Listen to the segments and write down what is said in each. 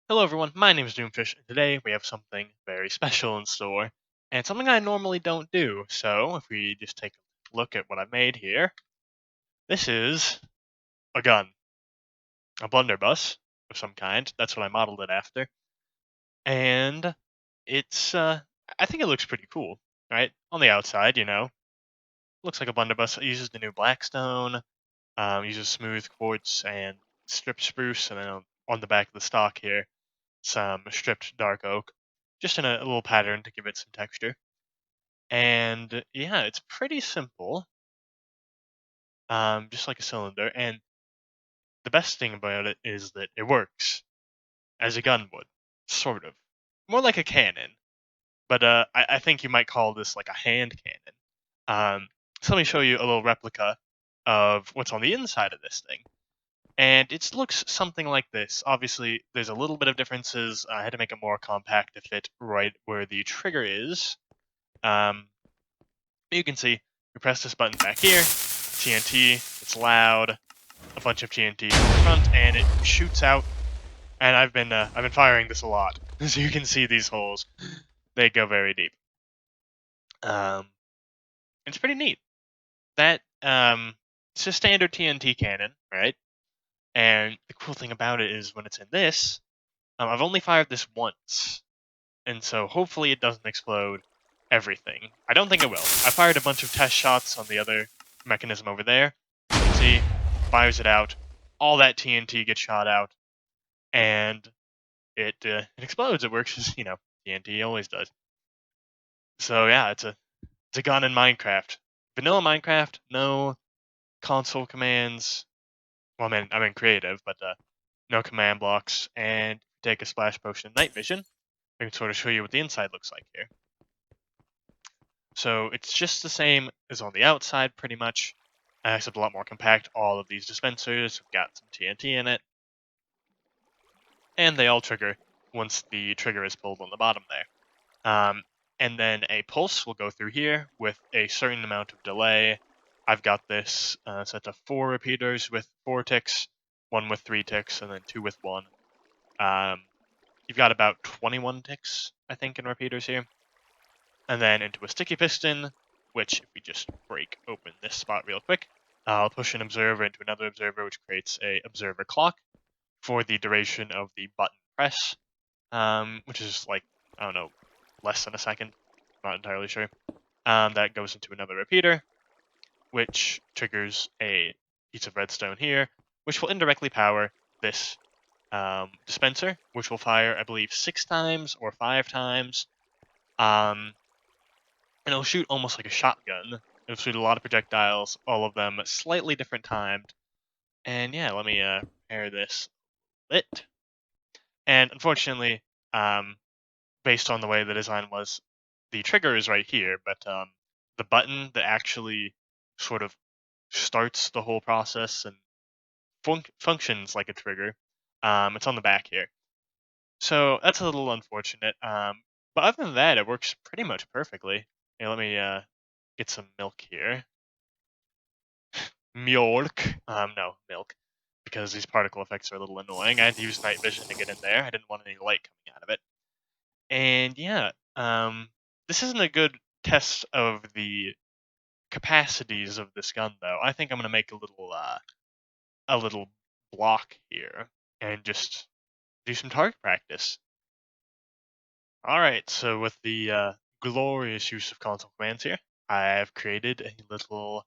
Hello everyone, my name is Doomfish, and today we have something very special in store, and something I normally don't do. So, if we just take a look at what I've made here, this is a gun, a blunderbuss of some kind. That's what I modeled it after, and it's, I think it looks pretty cool, right? On the outside, looks like a blunderbuss. It uses the new Blackstone, uses smooth quartz and stripped spruce, and then on the back of the stock here, some stripped dark oak, just in a little pattern to give it some texture. And yeah, it's pretty simple, just like a cylinder. And the best thing about it is that it works as a gun would, sort of, more like a cannon. But I think you might call this like a hand cannon. So let me show you a little replica of what's on the inside of this thing. And it looks something like this. Obviously, there's a little bit of differences. I had to make it more compact to fit right where the trigger is. You can see, we press this button back here, TNT, it's loud, a bunch of TNT in the front, and it shoots out. And I've been firing this a lot, so you can see these holes. They go very deep. It's pretty neat. That it's a standard TNT cannon, right? And the cool thing about it is when it's in this, I've only fired this once, and so hopefully it doesn't explode everything. I don't think it will. I fired a bunch of test shots on the other mechanism over there. You can see, fires it out. All that TNT gets shot out, and it explodes. It works as TNT always does. So yeah, it's a gun in Minecraft. Vanilla Minecraft, no console commands. Well, I'm in creative, but no command blocks. And take a splash potion of night vision. I can sort of show you what the inside looks like here. So it's just the same as on the outside, pretty much, except a lot more compact. All of these dispensers have got some TNT in it, and they all trigger once the trigger is pulled on the bottom there. And then a pulse will go through here with a certain amount of delay. I've got this set to 4 repeaters with 4 ticks, 1 with 3 ticks, and then 2 with 1. You've got about 21 ticks, I think, in repeaters here. And then into a sticky piston, which if we just break open this spot real quick, I'll push an observer into another observer, which creates a observer clock for the duration of the button press, which is like, I don't know, less than a second. Not entirely sure. That goes into another repeater, which triggers a piece of redstone here, which will indirectly power this dispenser, which will fire, I believe, 6 times or 5 times. And it'll shoot almost like a shotgun. It'll shoot a lot of projectiles, all of them slightly different timed. And yeah, let me pair this lit. And unfortunately, based on the way the design was, the trigger is right here, but the button that actually sort of starts the whole process and functions like a trigger, it's on the back here. So that's a little unfortunate. But other than that, it works pretty much perfectly. Here, let me get some milk here. Milk. No, milk. Because these particle effects are a little annoying. I had to use night vision to get in there. I didn't want any light coming out of it. And yeah, this isn't a good test of the capacities of this gun, though. I think I'm gonna make a little block here and just do some target practice. All right, so with the glorious use of console commands here, I have created a little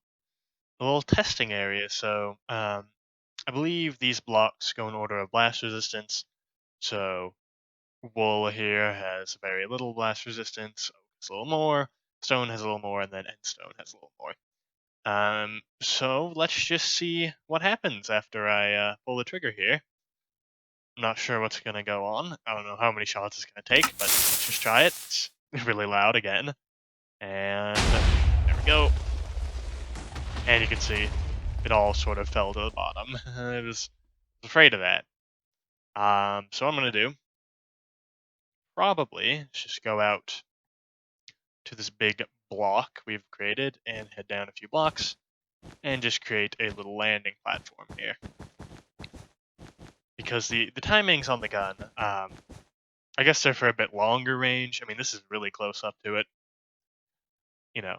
testing area. So I believe these blocks go in order of blast resistance. So wool here has very little blast resistance, oak has a little more, stone has a little more, and then endstone has a little more. So let's just see what happens after I pull the trigger here. I'm not sure what's gonna go on. I don't know how many shots it's gonna take, but let's just try it. It's really loud again. And there we go. And you can see it all sort of fell to the bottom. I was afraid of that. So what I'm gonna do, probably, is just go out to this big block we've created and head down a few blocks and just create a little landing platform here. because the timings on the gun, I guess they're for a bit longer range. I mean, this is really close up to it. You know,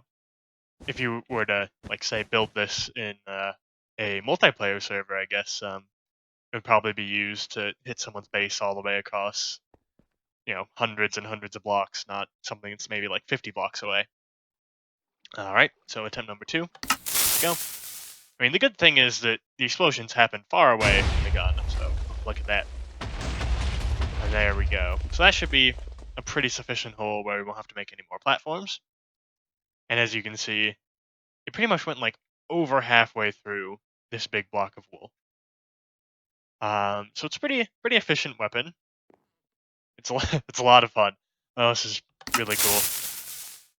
if you were to, like, say, build this in a multiplayer server, I guess it would probably be used to hit someone's base all the way across, hundreds and hundreds of blocks, not something that's maybe like 50 blocks away. All right, so attempt number 2. Let's go. I mean, the good thing is that the explosions happen far away from the gun, so look at that. And there we go. So that should be a pretty sufficient hole where we won't have to make any more platforms. And as you can see, it pretty much went like over halfway through this big block of wool. So it's pretty efficient weapon. It's it's a lot of fun. Oh, this is really cool.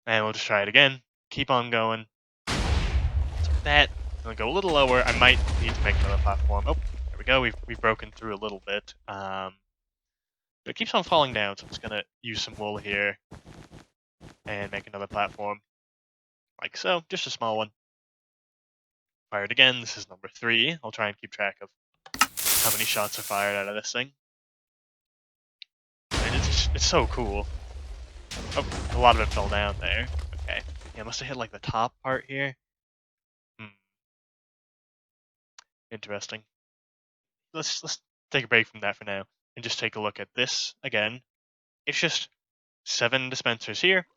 And we'll just try it again. Keep on going. So that. I'm gonna go a little lower. I might need to make another platform. Oh, there we go. We've broken through a little bit. But it keeps on falling down, so I'm just gonna use some wool here and make another platform, like so. Just a small one. Fire it again. This is number 3. I'll try and keep track of how many shots are fired out of this thing. And it's so cool. Oh, a lot of it fell down there. Okay. Yeah, must have hit like the top part here. Interesting. Let's take a break from that for now and just take a look at this again. It's just 7 dispensers here,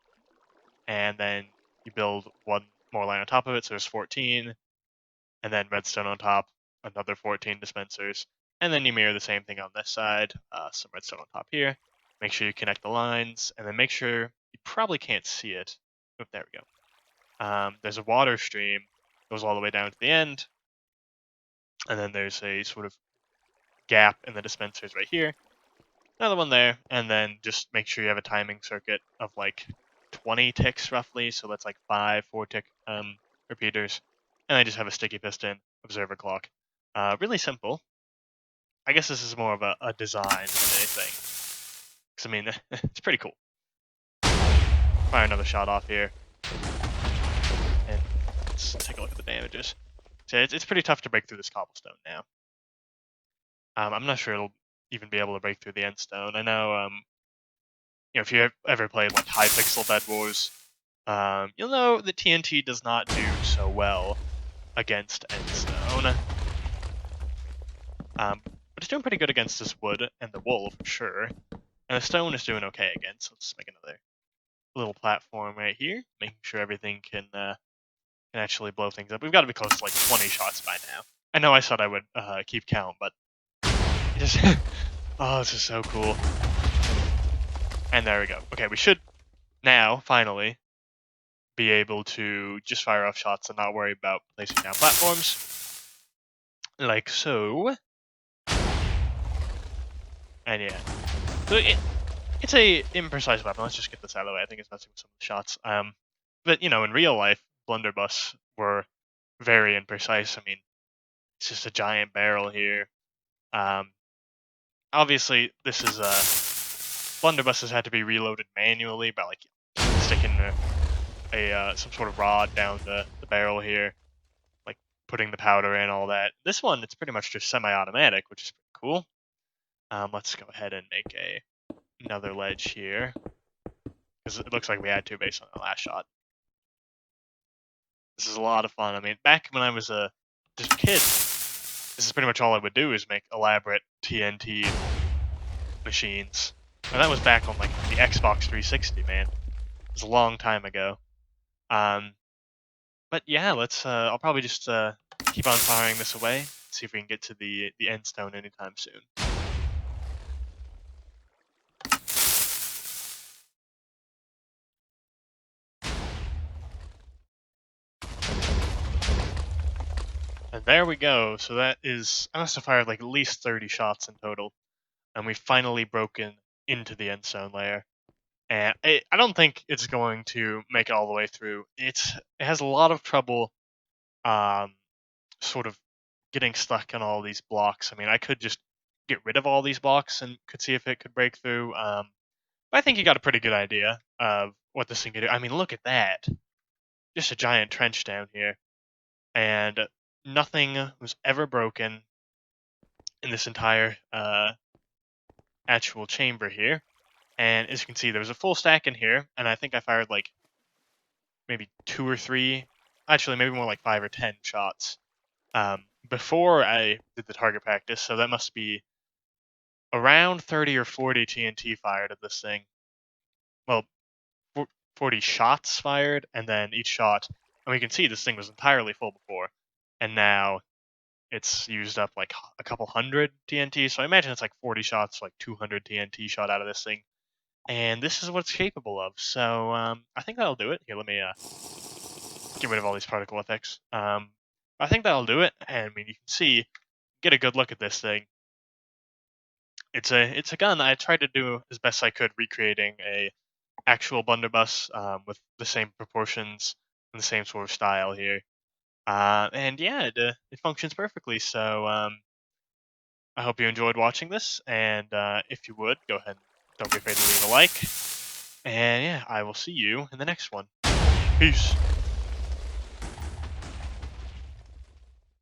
and then you build one more line on top of it, so there's 14, and then redstone on top, another 14 dispensers, and then you mirror the same thing on this side, some redstone on top here. Make sure you connect the lines, and then make sure you probably can't see it. Oh, there we go. There's a water stream, goes all the way down to the end, and then there's a sort of gap in the dispensers right here. Another one there, and then just make sure you have a timing circuit of like 20 ticks roughly, so that's like 5 4-tick repeaters. And I just have a sticky piston observer clock. Really simple. I guess this is more of a design than anything. Because, I mean, it's pretty cool. Fire another shot off here. And let's take a look at the damages. So it's pretty tough to break through this cobblestone now. I'm not sure it'll even be able to break through the end stone. I know, if you ever played like Hypixel Bed Wars, you'll know that TNT does not do so well against end stone. But it's doing pretty good against this wood and the wool for sure. And the stone is doing okay again, so let's make another little platform right here, making sure everything can actually blow things up. We've got to be close to like 20 shots by now. I know I said I would keep count, but it just oh, this is so cool. And there we go. Okay, we should now finally be able to just fire off shots and not worry about placing down platforms, like so. And yeah, so it's a imprecise weapon. Let's just get this out of the way. I think it's messing with some of the shots. But in real life, blunderbuss were very imprecise. I mean, it's just a giant barrel here. Obviously, this is blunderbusses had to be reloaded manually by like sticking some sort of rod down the barrel here, like putting the powder in, all that. This one, it's pretty much just semi-automatic, which is pretty cool. Let's go ahead and make another ledge here, because it looks like we had to based on the last shot. This is a lot of fun. I mean, back when I was just a kid, this is pretty much all I would do is make elaborate TNT machines. And that was back on like the Xbox 360, man. It was a long time ago. But yeah, I'll probably just keep on firing this away, see if we can get to the end stone anytime soon. And there we go. So that is, I must have fired like at least 30 shots in total. And we've finally broken into the end stone layer. And I don't think it's going to make it all the way through. It has a lot of trouble sort of getting stuck on all these blocks. I mean, I could just get rid of all these blocks and could see if it could break through. But I think you got a pretty good idea of what this thing can do. I mean, look at that. Just a giant trench down here. And nothing was ever broken. in this entire actual chamber here. And as you can see, there was a full stack in here, and I think I fired like maybe 2 or 3, actually maybe more like 5 or 10 shots before I did the target practice. So that must be around 30 or 40 TNT fired at this thing. Well, 40 shots fired, and then each shot, and we can see this thing was entirely full before, and now it's used up like a couple hundred TNT. So I imagine it's like 40 shots, like 200 TNT shot out of this thing. And this is what it's capable of. So I think that'll do it. Here, let me get rid of all these particle effects. I think that'll do it. And I mean, you can see, get a good look at this thing. It's a gun. I tried to do as best I could recreating a actual blunderbuss with the same proportions and the same sort of style here. And yeah, it functions perfectly. So I hope you enjoyed watching this. And if you would, go ahead and don't be afraid to leave a like. And yeah, I will see you in the next one. Peace.